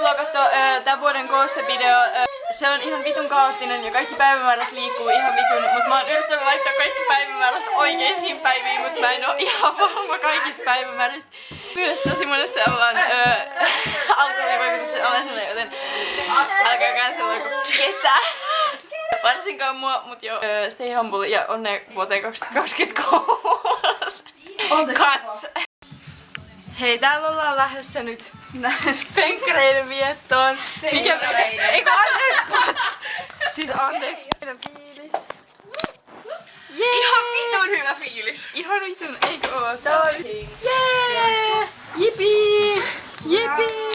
Tervetuloa kattoo tän vuoden koostevideo. Se on ihan vitun kaoottinen ja kaikki päivämäärät liikkuu ihan vitun, mutta mä oon yrittänyt laittaa kaikki päivämäärät oikeisiin päiviin, mutta mä en oo ihan varma kaikista päivämääristä. Myös tosi monessa ollaan alkoholivaikutuksen alaisena, joten älkää canceloiko ketään. Varsinkaan mua, mut joo. Stay humble ja onnea vuoteen 2023. Kats! Hei, täällä ollaan lähdössä nyt penkkareiden viettoon. Mikä eikö anteeksi patsa? Siis anteeksi. Meidän fiilis. Jee! Ihan vitun hyvä fiilis. Ihan vitun, eikö oo? Jee! Jipii! Jipii!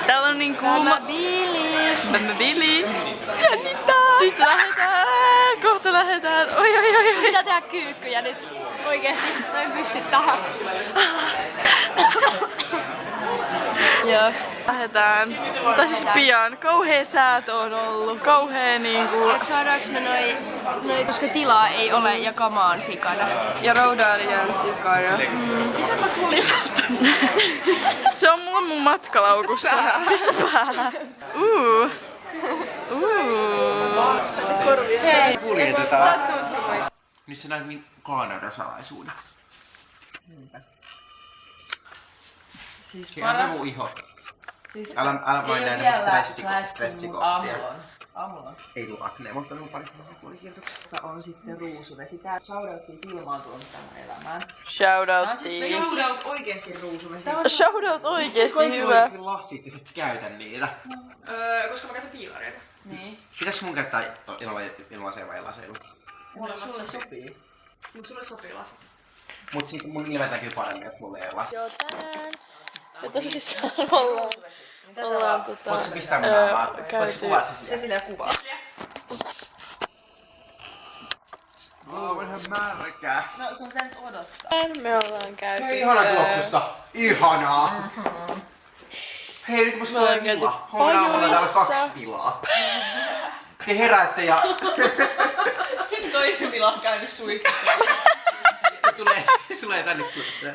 Täällä on niin kuuma. Tämä Billy. Jännittää. Nyt lähdetään. Kohta lähdetään. Oi. Pitää tehdä kyykkyjä nyt. Oikeesti. Mä en pysty tähän. Joo. Lähdetään. Tai siis pian. Kauhea säätö on ollut. Kauhea niinku. Et saadaanko me noi, koska tilaa ei ole ja kamaa on sikana. Ja roudaali on sikana. Se on mulla mun matkalaukussa. Pistä päähän. Hei, kuljetetaan. sattuisiko moi? Nyt sä näet Kanadan salaisuuden. Siis Siinä on mun iho. Siis Älä vain näitä mun stressikohtia. Aamulla. Ei tuu aknea, mutta on pari puolikieltoksi. On sitten ruusuvesi. Tää shoutouttiin Tilmaa tuonut tähän elämään. Shoutouttiin. Shoutout oikeesti ruusuvesi. Shoutout oikeesti hyvä. Kaikki lasit ja sit käytä niitä. Koska mä käytän piilareita. Niin. Pitäisikö mun käyttää ilmaiseen vai laseen? Sulle sopii. Mut sulle sopii lasit. Mut sit mun ilme näkyy paremmin, jos mulla ei oo lasit. Joo, tänään. Ja tosissaan ollaan Voitko sä pistää mun naamaa? Voitko sä kuvaa se Se siellä? silleen kuvaa. On ihan märkää. No sun pitää nyt odottaa. me ollaan käyty. Hei, ihana tuoksusta. Ihanaa. Hei, nyt musta tulee vila. Huomenna aamulla täällä on 2 vilaa. Te heräätte ja Toinen vila on käynyt suihkussa. tulee tänne kuitenkin.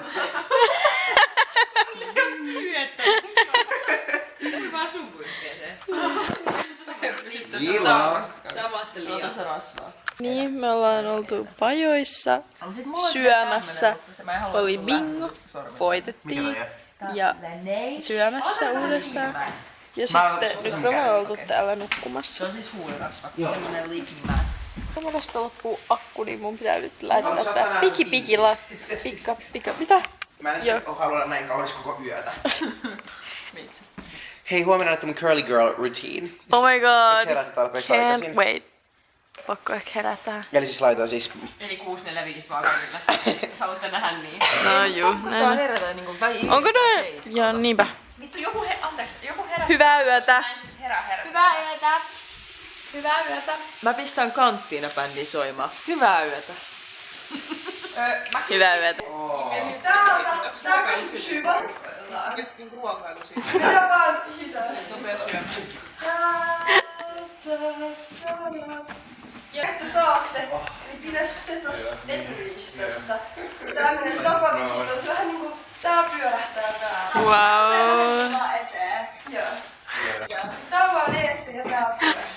Kyllä vaan sun pyyhkeeseen. Vila. Samat liian. Ota se rasvaa. Niin, me ollaan oltu pajoissa, syömässä, oli bingo, voitettiin ja syömässä uudestaan. Ja Mä otan sitten nyt sun me ollaan käden, oltu okei. täällä nukkumassa. Se on siis huulirasva. Semmonen leaking mass. Kun tästä loppuu akku, niin mun pitää nyt laittaa Onko sä tää tänään pikipikilla. Pikka, mitä? Mä en Joo. ehkä halua olla näin kaunis koko yötä. Miksi? Hei, huomenna näyttää mun curly girl routine. Oh my Jos god. herätä tarpeeksi Can't aikaisin. wait. Pakko ehkä herätää. Eli siis laitan siis... Eli 645 vaan kaikille. Jos haluatte nähdä niin. No juu, Saa näin. herätä niinku väliin. Onko noin? Joo, niinpä. Vittu joku herää. Hyvää yötä. Siis herää. Hyvää yötä. Hyvää yötä. Mä pistän kanttiina bändin soimaan. Hyvää yötä. Hyvää yötä. Tää kysyy vastaillaan. Kyskin ruokailu siitä. Mitä vaan hitaasti. Nopea syömä. Ja että taakse, niin pidä se tossa eturiistossa. Tämmönen takaviisto, se vähän niinku, tää pyörähtää täällä. Wow. Tää eteen. Joo. Tää on vaan edessä ja tää pyörähtää.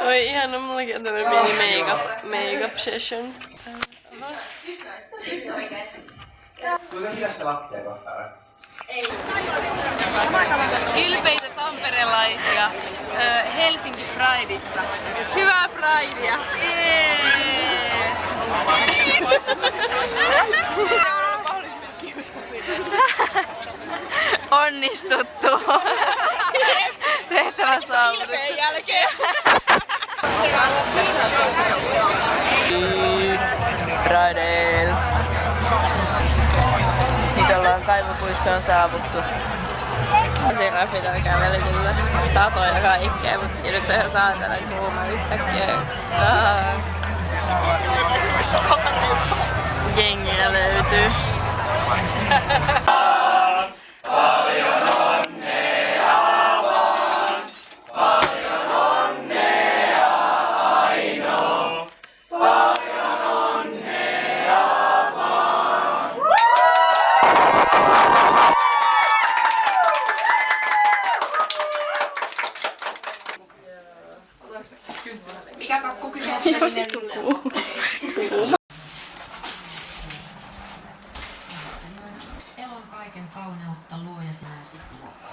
Oi ihana, mullakin on tämmönen pieni makeup session. Siis oikein. Kuinka hidas se lattia kohtaa? Ylpeitä tamperelaisia Helsinki Prideissa. Hyvää Pridea! Onnistuttu! Tehtävä saavutettu. Jälkeen. Friday. Nyt ollaan kaivopuistoon saavuttu. Siinä pitää kävellä kyllä satoja kaikkea, mutta nyt on ihan saatana kuuma yhtäkkiä. Jengiä löytyy. Mikä kakku kysyy? Elon kaiken kauneutta luo ja sinä sit ruokaa.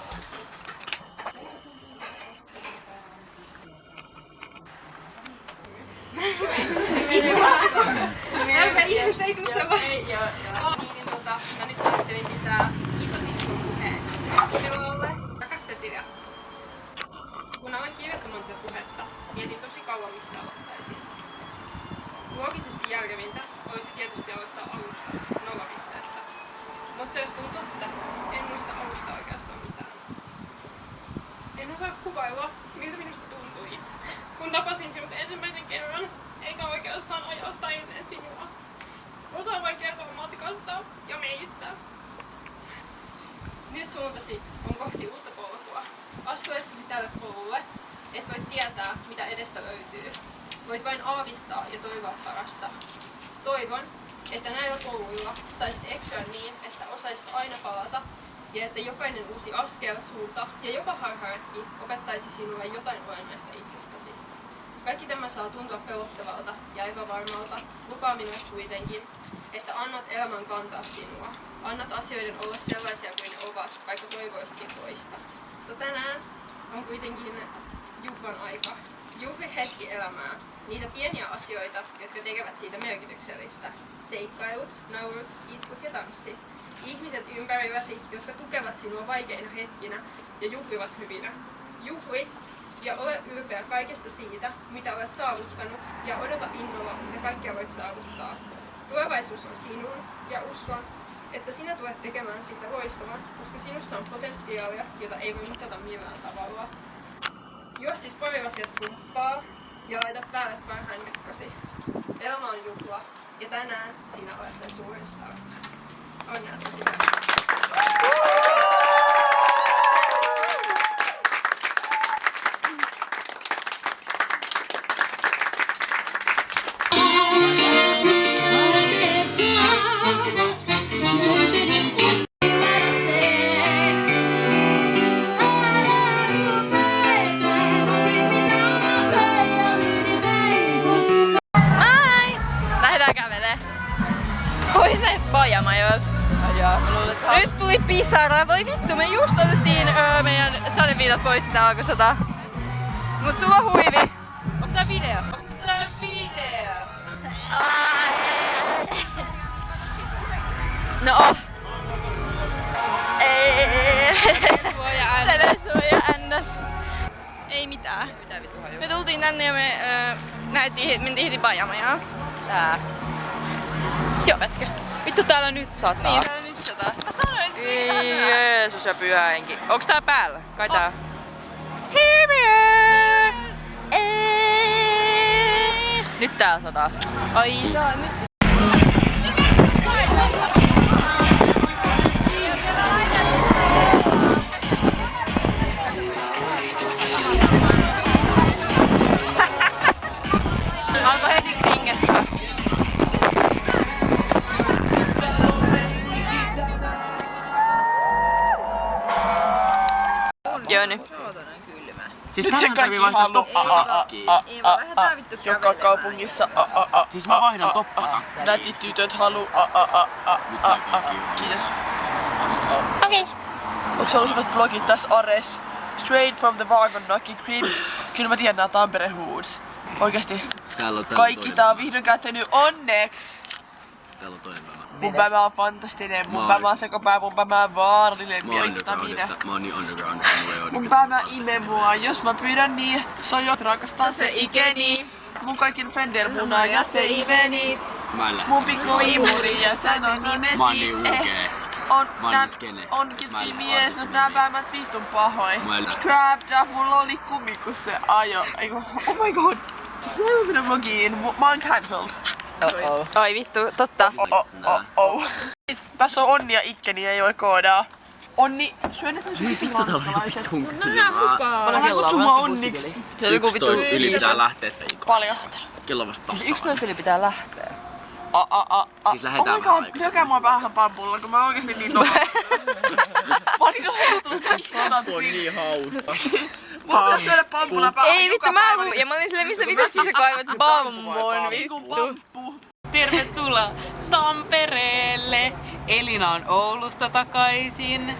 Ihmiset ei tuu sen vaan. Mä nyt ajattelin pitää isosiskon puheen sinulle. Rakas Cecilia. Kun aloin kirjoittamaan tätä puhetta, mietin tosi kauan mistä aloittaisin. Loogisesti järkevintä olisi tietysti aloittaa alusta, nollapisteestä. Mutta jos tuu totta, en muista alusta oikeastaan mitään. En osaa kuvailla, miltä minusta tuntui, kun tapasin sinut ensimmäisen kerran, eikä oikeastaan ajasta ennen sinua. Osaan vain kertoa matkasta ja meistä. Nyt suuntasi on kohti uutta polkua. Astuessasi tälle polulle, et voi tietää, mitä edestä löytyy. Voit vain aavistaa ja toivoa parasta. Toivon, että näillä poluilla saisit eksyä niin, että osaisit aina palata ja että jokainen uusi askel, suunta ja jopa harharetki opettaisi sinulle jotain olennaista itsestäsi. Kaikki tämä saa tuntua pelottavalta ja epävarmalta. Lupaa minulle kuitenkin, että annat elämän kantaa sinua. Annat asioiden olla sellaisia kuin ne ovat, vaikka toivoisitkin toista. Mutta tänään on kuitenkin juhlan aika. Juhli hetki elämää. Niitä pieniä asioita, jotka tekevät siitä merkityksellistä. Seikkailut, naurut, itkut ja tanssi. Ihmiset ympärilläsi, jotka tukevat sinua vaikeina hetkinä ja juhlivat hyvinä. Juhli ja ole ylpeä kaikesta siitä, mitä olet saavuttanut ja odota innolla, mitä kaikkea voit saavuttaa. Tulevaisuus on sinun ja uskon, että sinä tulet tekemään siitä loistavan, koska sinussa on potentiaalia, jota ei voi mitata millään tavalla. Juo siis parillasi skumppaa ja laita päälle parhaan jakkasi. Elämä on juhla ja tänään sinä olet sen suurin star. Onnea Cecilia. Lähdetään kävelee. Pois näistä bajamajoilta. Nyt tuli pisara. Voi vittu, me just otettiin meidän sadeviitat pois, sitä alkoi sataa. Mut sulla on huivi. Onks tää video? Onks tää video? No oh. Sädesuoja ns. Ei mitään. Me tultiin tänne ja me mentiin heti pajamajaan. Tää. Joo, pätkä. Vittu täällä nyt sataa. Niin, täällä nyt sataa. Mä sanoin sit Ei, Jeesus ja pyhä henki. Onks tää päällä? Kai tää. Nyt täällä sataa. ai saa nyt. Alkoi heti kringettä. Jöny. Siis tähän tarvii vaihtaa toppatakkiin. Joka kaupungissa. Siis mä vaihdan toppatakkiin. Nätit tytöt haluu. Kiitos. Okei. Onks ollut hyvät blogit tässä Ares? Straight from the Vagon Nucky Crips. Kyllä mä tiedän nää Tampere Hoods. Oikeesti. Kaikki tää on vihdoin käyttänyt onneksi. Täällä on toinen päivä. Mun päivä on fantastinen, mun päivä on sekopää, mun päivä on vaarallinen Mä oon miellyttäminen. underground, mä oon niin underground, mulla ei oo Mun päivä ime mua, jos mä pyydän niin, sojot rakastaa se ikeni. Mun kaikin Fender muna ja se iveni. Mä en lähde. Mun pikku imuri ja sä sen nimesi. Mä oon niin ulkee. On Mä oon tää niin skene. on Mä en kiltti lähde mies, no artistin tää nimiin. päivät vittun pahoin. Mä en lähde. Scrapped up, mulla oli kumi kun se ajo. Eiku, oh my god. Siis näin mä mennä vlogiin, mä oon cancelled. Oi vittu, totta. Oh. Tässä on Onni ja Ikkeni, ei oo koodaa. Onni, syönnetään sun ranskalaisen. Älä kutsu mua Onniksi. Se oli joku vittu 11 yli pitää lähteä peikoon. Paljon. Kello vasta tossa. 11 yli pitää lähteä. Siis lähdetään Oh my vähän god, aikaisemmin. lyökää mua päähän pampulla, kun mä oikeesti niin nopeasti. Mä oon niin nopeasti. On niin hauska. Mä voin syödä pampulla päähän. Ei vittu, mä luin. Ja mä olin silleen, mistä vitusti sä kaivat bambon vittu. Pamppu. Tervetuloa Tampereelle. Elina on Oulusta takaisin.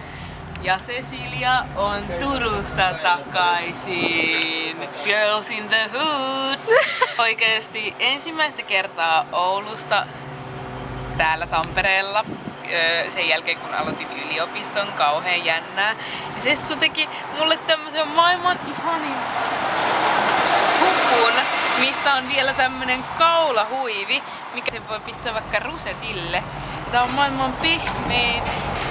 Ja Cecilia on Turusta takaisin. Girls in the Hoods. Oikeesti ensimmäistä kertaa Oulusta täällä Tampereella. Sen jälkeen kun aloitin yliopiston, kauhean jännää. Ja Sessu teki mulle tämmösen maailman ihanin hupun, missä on vielä tämmönen kaulahuivi, mikä se voi pistää vaikka rusetille. Tää on maailman pehmein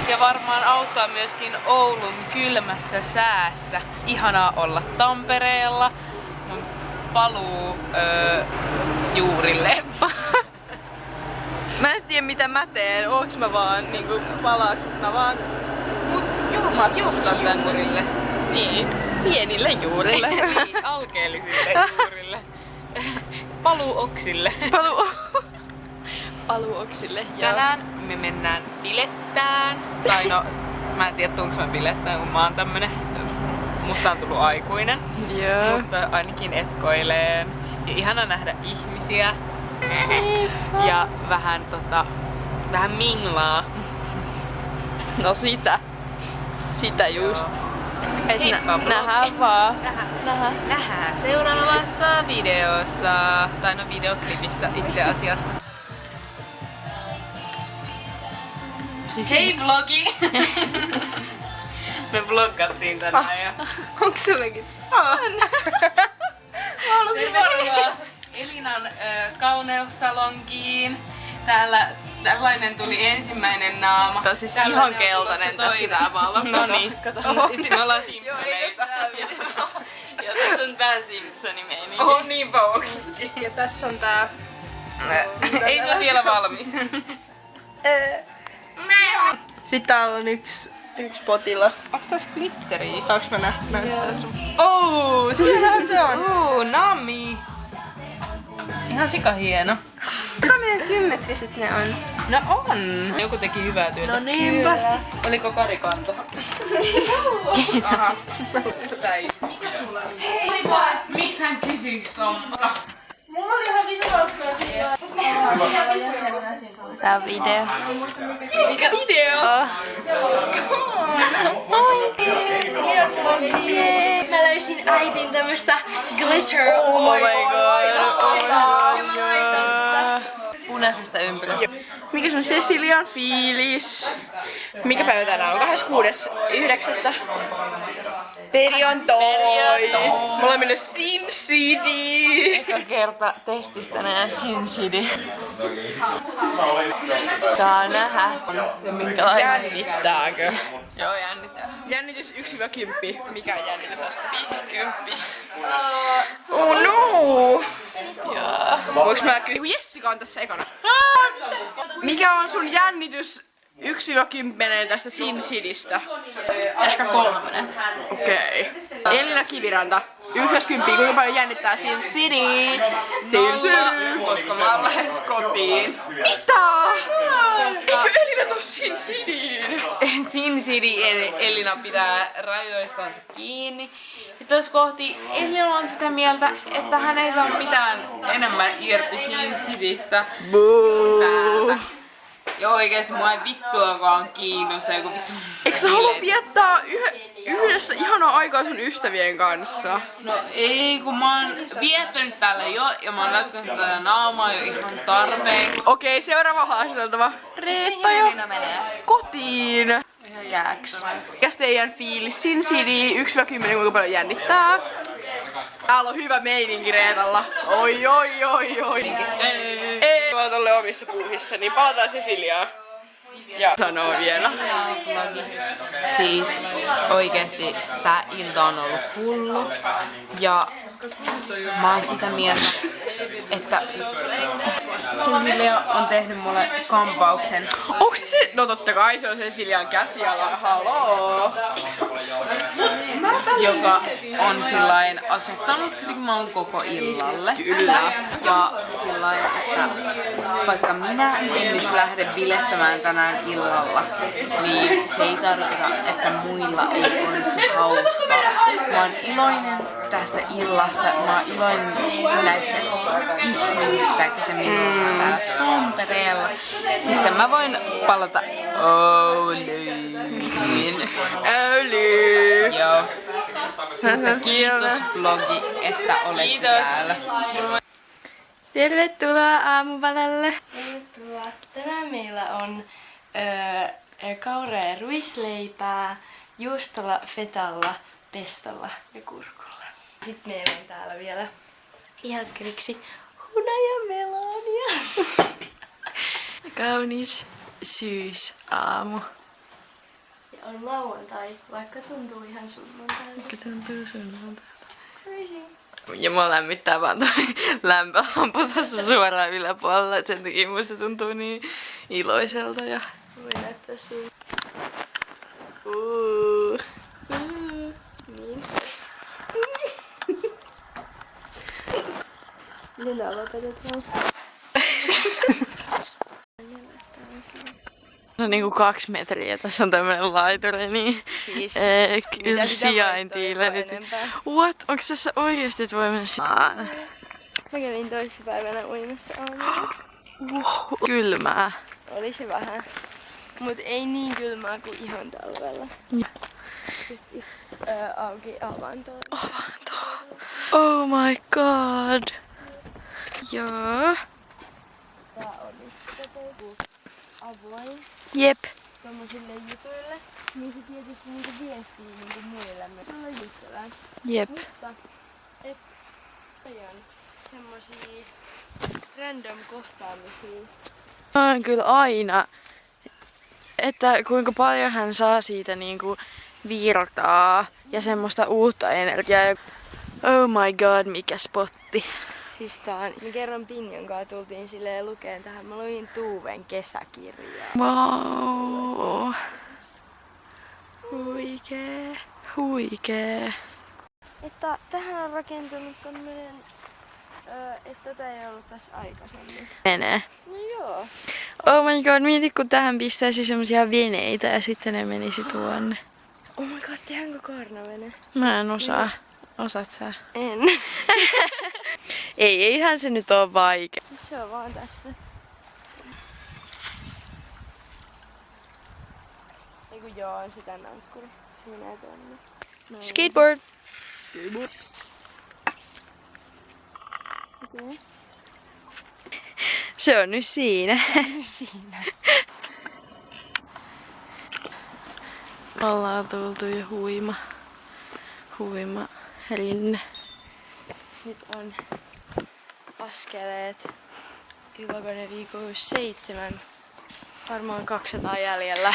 ja varmaan auttaa myöskin Oulun kylmässä säässä. Ihanaa olla Tampereella. Mun paluu juurille. Mä en tiedä mitä mä teen, onks mä vaan niinku palaaks, mä vaan juustan tänne. Niin, pienille juurille. Niin, alkeellisille juurille. Paluuoksille. Paluoksille. Tänään me mennään bilettään. Tai no, mä en tiedä tuunko mä bilettään, kun mä oon tämmönen, musta on tullut aikuinen. Joo. Mutta ainakin etkoileen. Ja ihana nähdä ihmisiä. Ja vähän vähän minglaa. No sitä just. Et Heippa, nähdään vaan. Nähdään seuraavassa videossa. Tai no videoklipissä itse asiassa. Siis Hei vlogi! Me vloggattiin tänään ja... onks sullekin? Tervetuloa Elinan kauneussalonkiin. Täällä tällainen tuli ensimmäinen naama. Tää on siis Tällainen ihan on keltainen tulossa tässä toinen. tää valo. No niin, sitten me ollaan Simpsoneita. Ja tässä on tää Simpsoni meininki. On niin pauki. Ja tässä on tää... Ei se ole vielä valmis. Sitten täällä on yksi potilas. Onks tässä glitteriä? Saanko mä näyttää sun? Oh, siellähän se on. Nami. Ihan sika hieno. Kato miten symmetriset ne on. No on. Joku teki hyvää työtä. No niinpä. Oliko Karikanto? Missä hän kysyis tuommoista? Mulla oli ihan vitu hauskaa siellä. Tää on video. Mikä video? Mä löysin äitin tämmöstä glitter. Oh my god. Ja mä laitan sitä. Punaisesta ympyrästä. Mikä sun Cecilian fiilis? Mikä päivä tänään on? 26.9. Perjantai. Me olemme mennyt Sin City. Eka kerta testistä näen Sin City. Saa nähdä, minkälainen. Jännittääkö? Joo, jännittää. Jännitys 1-10. Mikä on jännitys? 50. Oh no! Voinko mä kysyä? Jessica on tässä ekana. Mikä on sun jännitys 1-10 tästä Sin Citystä? Ehkä 3. Okei. Elina Kiviranta. 1-10. Kuinka paljon jännittää Sin City? Sin City. Koska mä oon lähes kotiin. Mitä? Eikö Elina tuu Sin Cityin? Sin City Elina pitää rajoistansa kiinni. Ja tuossa kohti Elina on sitä mieltä, että hän ei saa mitään enemmän irti Sin Citystä. Boo. Ja oikeesti mua ei vittuakaan kiinnosta joku vittu. Eikö sä halua viettää yhdessä ihanaa aikaa sun ystävien kanssa? No ei, kun mä oon viettänyt täällä jo ja mä oon näyttänyt tätä naamaa jo ihan tarpeeksi. Okei, seuraava haastateltava. Reetta jo kotiin. Kääks. Mikäs teidän fiilis Sin City 1-10, kuinka paljon jännittää? Täällä on hyvä meininki Reetalla. Oi. Ei olla tolle omissa puuhissa, niin palataan Ceciliaan. Ja sanoo vielä. Siis oikeesti tää ilta on ollut hullu ja mä oon sitä mieltä, että Cecilia on tehnyt mulle kampauksen. Onks se? No totta kai se on Cecilian käsiala. Haloo. Joka on sillain asettanut krimaun koko illalle. Kyllä. Ja sillain, että vaikka minä en nyt lähde bilettämään tänään illalla, niin se ei tarkoita, että muilla ei olisi hauskaa. Mä oon iloinen tästä illasta, mä oon iloinen näistä ihmisistä, ketä minulla on täällä Tampereella. Sitten mä voin palata Ouluun. Joo. Kiitos vlogi, että olet täällä. Tervetuloa aamuvalalle. Tervetuloa. Tänään meillä on kauraa ja ruisleipää juustolla, fetalla, pestolla ja kurkulla. Sitten meillä on täällä vielä jälkkäriksi hunajamelania. Kaunis syysaamu. Ja on lauantai, vaikka tuntuu ihan sunnuntailta. Vaikka tuntuu sunnuntailta. Crazy. Ja mua lämmittää vaan toi lämpölampu tässä suoraan yläpuolella, et sen takia musta tuntuu niin iloiselta ja Voi näyttää siinä. Niin se. Minä lopetetaan. Se on niinku 2 metriä, tässä on tämmönen laituri, niin Siis, sijaintiin löytyy. What? Onks tässä oikeesti, et voi mennä sisään? Mä kävin toissapäivänä uimassa aamulla. Kylmää. Oli se vähän. Mut ei niin kylmää kuin ihan talvella. Just auki avantoon. Oh my god. Joo. Tää on nyt avoin Jep. tommosille jutuille. Niin se tietysti niinku viestii niinku muille myös ystävään. Jep. Mutta et ajan semmosia random kohtaamisia. On kyllä aina, että kuinka paljon hän saa siitä niinku virtaa ja semmoista uutta energiaa. Oh my god, mikä spotti. Siis tää on, me kerran Pinjon kanssa tultiin silleen lukeen tähän. Mä luin Tuuven kesäkirjaa. Wow. Huikee. Että tähän on rakentunut tämmönen, että tätä ei ollut tässä aikaisemmin. Menee. No joo. Oh my god, mieti kun tähän pistäisi semmosia veneitä ja sitten ne menisi tuonne. Oh my god, tehdäänkö kaarnavene? Mä en osaa. Osaat sä? En. Eihän se nyt oo vaikea. Se on vaan tässä. niinku joo, on sitä nankkuri. Se menee tonne. Skateboard. Okay. Se on nyt siinä. Ollaan tultu jo huima rinne. Nyt on askeleet Ilokone viikon 7. Varmaan 200 jäljellä.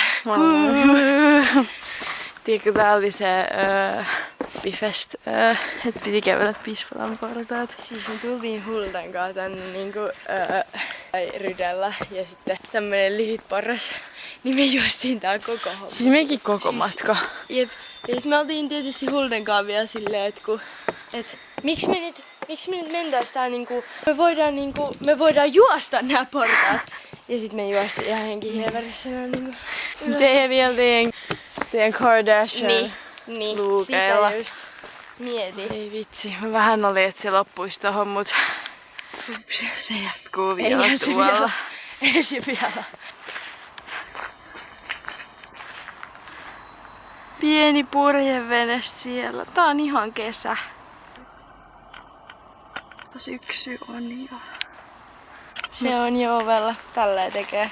Tiedätkö, tää oli se Bifest, että piti kävellä Pispalan portaat. Siis me tultiin Hultan kanssa tänne niinku rydellä ja sitten tämmönen lyhyt porras, niin me juostiin tää koko homma. Siis mekin koko matka. Jep. Ja sit me oltiin tietysti Hulden kanssa vielä silleen, että miksi me nyt mentäis tää niinku, me voidaan juosta nää portaat. Ja sit me juostiin ihan henkihieverissä nää niinku ylös. Tehdään vielä teidän Kardashian luukeilla. Sitä just mietin. Ei vitsi, mä vähän oli, että se loppuisi tohon, mut se jatkuu vielä tuolla. Ei se vielä. Pieni purjevene siellä. Tää on ihan kesä. Syksy on jo. Se on jo ovella. Tälleen tekee.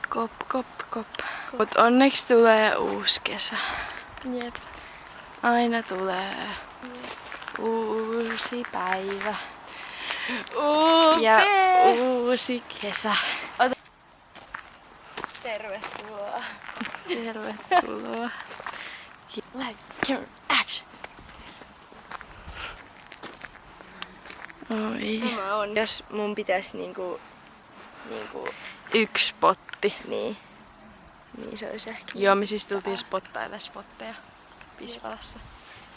Kop, kop, kop. Mut onneksi tulee uusi kesä. Jep. Aina tulee uusi päivä. Ja uusi kesä. Tervetuloa. Tervetuloa. Lights, camera, action. Oi. Mä on. Jos mun pitäis niinku Yksi spotti. niin se olisi ehkä. Joo, me siis tultiin spottailla spotteja Pispalassa.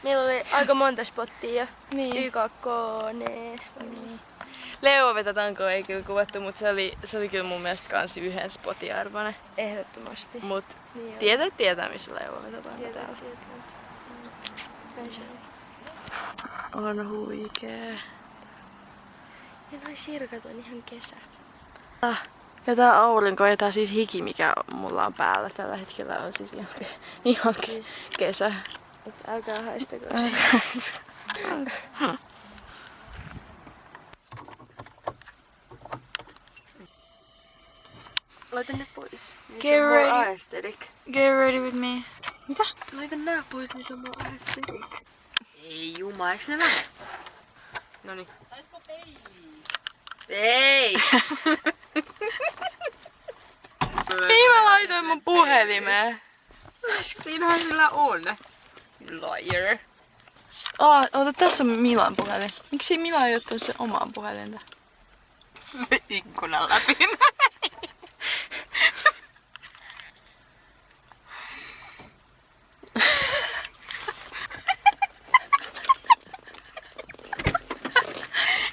Meillä oli aika monta spottia jo. Niin. Y2, niin. Leo tankoa ei kyllä kuvattu, mutta se oli kyllä mun mielestä kans yhden spotin arvoinen. Ehdottomasti. Mut Niin tietää missä Leo tanko täällä. On huikee. Ja noi sirkat on ihan kesä. Ja tää aurinko ja tää siis hiki, mikä mulla on päällä tällä hetkellä, on siis ihan kesä. Et älkää haistako. Laita ne pois. Niin Get se on more ready. aesthetic. Get ready with me. Mitä? Laita nää pois, niin se on more aesthetic. Ei juma, eiks ne lähde? Noniin. Ei! Niin mä laitoin mun puhelimeen. Siinähän sillä on. Liar. Ota, tässä on Milan puhelin. Miksi Mila ei ottanut sen omaan puhelinta? Ikkunan läpi.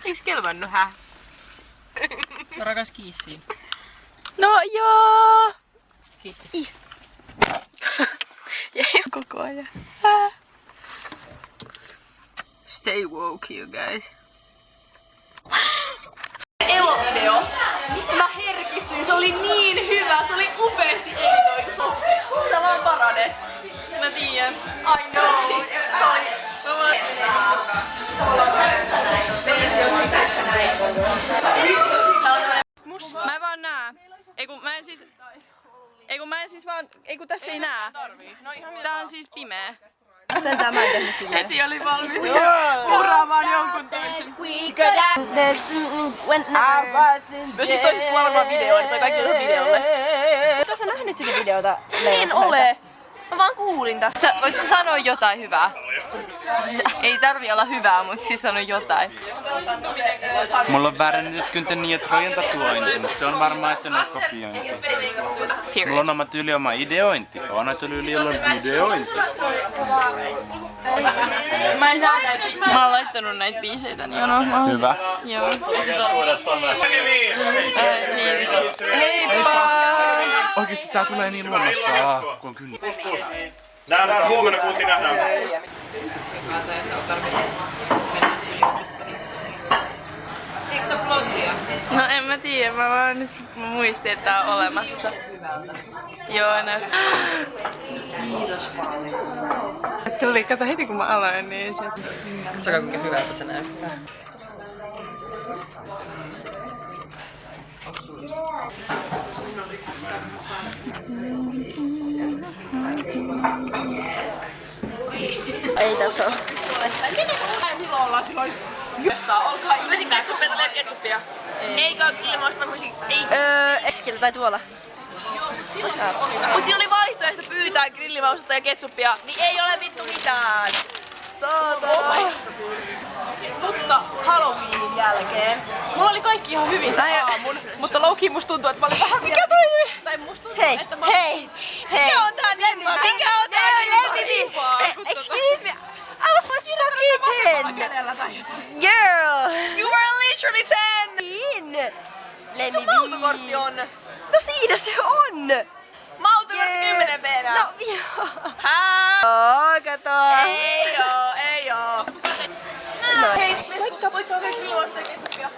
Eiks kelvannut hää? Rakas kiissi. No joo! Kiitos. Jäi koko ajan. Stay woke, you guys. Elovideo. Mä herkistyin, se oli niin hyvä, se oli upeasti editoitu. Sä vaan paranet. Mä tiedän. I know. Mä en vaan näe. Ei kun tässä ei näe. Tää on siis pimeä. Sentään mä en tehnyt silleen. Heti oli valmis puraamaan jonkun toisen. Jos nyt toisis kuvailmaa videoa, niin toi kaikki on videolle. Oletko sä nähnyt sitä videota? En ole. Mä vaan kuulin tästä. Voit sä sanoa jotain hyvää? Ei tarvi olla hyvää, mutta siis sano jotain. Mulla on väärennetyt kynteni ja Trojan tatuointi, mutta se on varmaan, että ne on kopiointi. Mulla on oma tyyli, oma ideointi. Oma tyyli, on videointi. Mä en näe näitä. Mä oon laittanut näitä biiseitä, niin on Hyvä. Joo. Heippa! Oikeesti tää tulee niin luonnosta, kun on kynni. Nähdään huomenna, kun nähdään. No en mä tiedä, mä vaan nyt muistin, että tää on olemassa. Joo, näyt. Tuli, kato heti kun mä aloin, niin se... Katsokaa kuinka hyvältä se näyttää. Ei tässä oo. Milloin ollaan silloin? Olkaa ihme. Voisin ketsuppia tai ketsuppia. Eikö ilmausta vaan voisin... Eskillä tai tuolla. Mut siinä oli vaihtoehto pyytää grillimaustetta ja ketsuppia, niin ei ole vittu mitään. Saatana. Mutta Halloweenin jälkeen mulla oli kaikki ihan hyvin sen aamun, mutta Loki musta tuntuu, että mä olin vähän mikä toi? Tai musta tuntuu, että mä... Hei! Mikä on tää lemma? Mikä on tää lemma? Excuse me! I was supposed to fucking 10! Girl! You were literally 10! Sun mautokortti on? No siinä se on! Mautokortti 10 verran! No joo! Hää? Kato! Ei oo! No. Hei, moikka, voit saada grillimaustetta ja ketsuppia?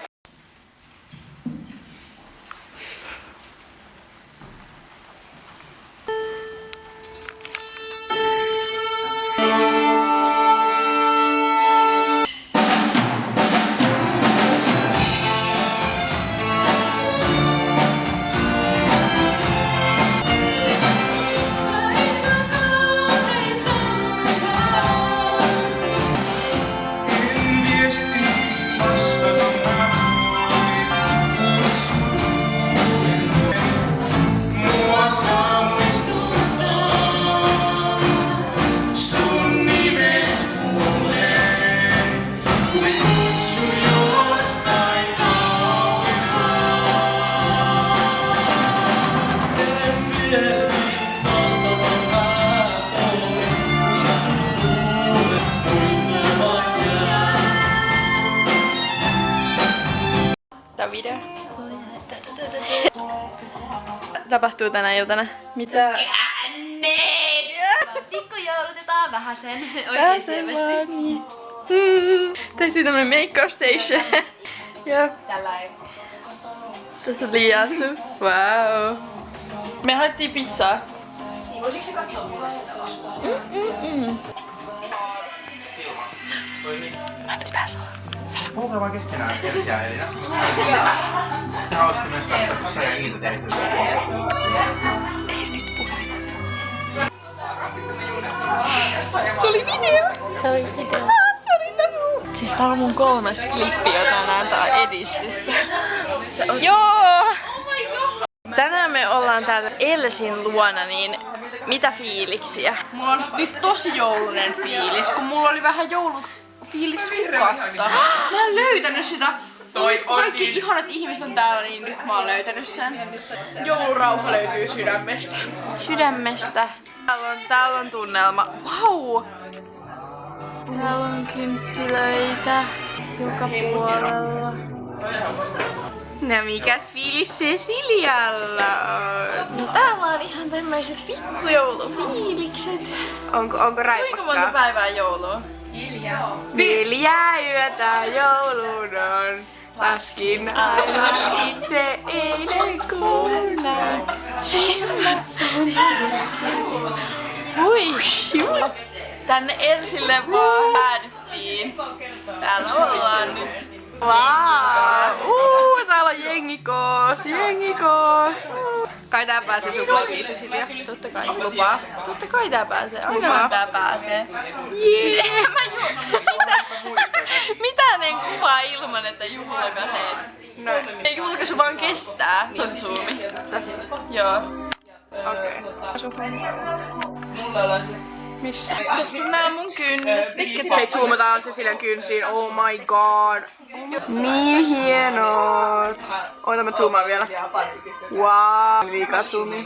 Video. Tapahtuu tänä iltana. Mitä? Pikkujoulutetaan vähän sen oikein selvästi. Tehtiin tämmönen make-up station. Ja Tällainen. tässä on liasu. Wow. Me haettiin pizzaa. Niin voisitko se katsoa mulle sitä vastaan? Mä nyt pääsen. Puhutaan vaan keskenään Elsi ja Elina. Hauska myös katsoa, kun sä ja Iita tehty. Ei nyt puhelin. Se oli video! Se oli video. Siis tää on mun 3. klippi jo tänään, tää on edistystä. Joo! Tänään me ollaan täällä Elsin luona, niin mitä fiiliksiä? Mulla on nyt tosi joulunen fiilis, kun mulla oli vähän joulufiilis hukassa. Mä en löytänyt sitä. Kaikki ihanat ihmiset on täällä, niin nyt mä oon löytänyt sen. Joulurauha löytyy sydämestä. Sydämestä. Täällä on tunnelma. Wow! Täällä on kynttilöitä joka puolella. No mikäs fiilis Cecilialla on? No täällä on ihan tämmöiset pikkujoulufiilikset. Onko Kuinka raipakkaa? monta päivää joulua? 4 yötä joulun on. Laskin aivan itse eilen kuunnaan. Hui! Tänne Elsille vaan päädyttiin. Täällä ollaan nyt. Wow! Täällä on jengi koos! Kai tää pääsee sun vlogiin, Cecilia? Totta kai. Lupaa. Totta kai tää pääsee. Aina tää pääsee. Siis en mä mitään en kuvaa ilman, että juhlakaseen. No. Julkaisu vaan kestää. Ton zoomi. Tässä. Joo. Okei. Missä? Tässä on nää mun kynnet. Hei, zoomataan Cecilian kynsiin. Oh my god. Niin hienot. Oota, mä zoomaan vielä. Wow. Liikaa zoomia.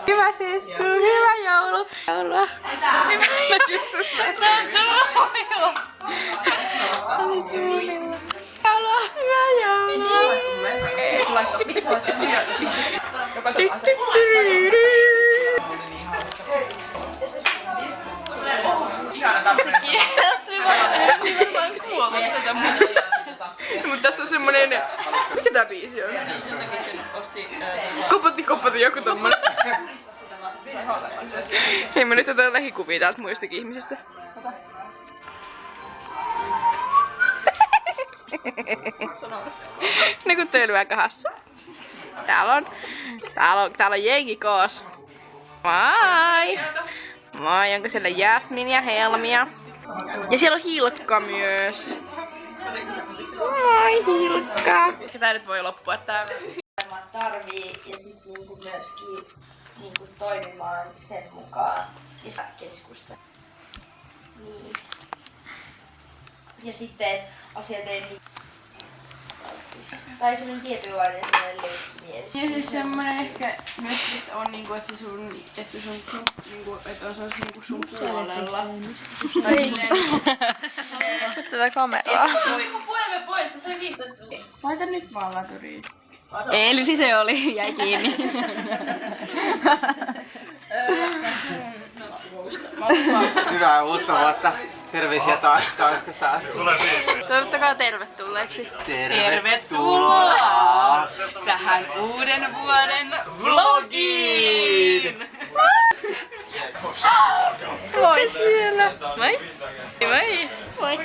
Hyvä Sessu, hyvä joulu. Joulua. Se on zoomilla. Se oli zoomilla. Joulua. Hyvä joulua. Mitä sä laitat? Ihana taas. Kiitos, mä vaan kuullut tätä musiikkia. Mut tässä on semmonen... Mikä tää biisi on? Kopotti joku tommonen. Hei, mä nyt otan lähikuvia täältä muistakin ihmisistä. Ne kun töilyä kahassa. Täällä on jengi koos. Moi! Moi, onko siellä Jasmin ja Helmia? Ja siellä on Hilkka myös. Moi Hilkka! Ehkä tää nyt voi loppua tää. Tarvii ja sit niinku myöskin niinku toimimaan sen mukaan ja keskusta. Niin. Ja sitten asiat ei niin... Tai semmonen tietynlainen semmonen leikkimielisyys. Ja siis semmonen ehkä myös on niinku, et se sun, niinku, et on se niinku sun puolella. Tai silleen... Tätä kameraa. Puhelimen pois, se sai 15%. Laita nyt vaan laturiin. Elsi se oli, jäi kiinni. Hyvää uutta vuotta. Terveisiä Tanskasta. Toivottakaa tervetulleeksi. Tervetuloa tähän uuden vuoden vlogiin! Moi siellä. Moi! Moi! Moi.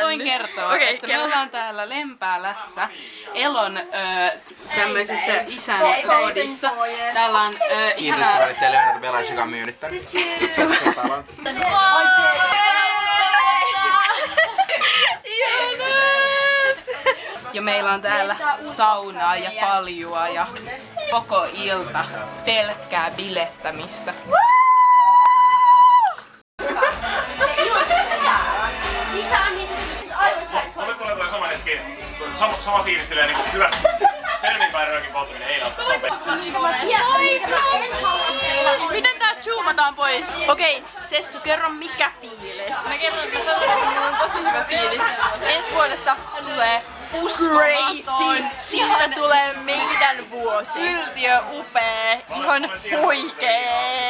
Voin kertoa, että me ollaan täällä Lempäälässä Elon tämmöisessä isän kodissa. Täällä on Kiitos teille Leonardo Belash, joka on myynyt tän. Itse asiassa talon. Ja meillä on täällä saunaa ja paljua ja koko ilta pelkkää bilettämistä. Mulle tulee toi sama hetki, sama fiilis silleen niinku hyvästä selvinpäin röökin polttaminen eilen ottaa sope. Miten tää zoomataan pois? Okei, Sessu, kerro mikä fiilis? Mä sanon, että mulla on tosi hyvä fiilis. Ensi vuodesta tulee uskomaton. Siitä tulee meidän vuosi. Yltiö upee, ihan huikee.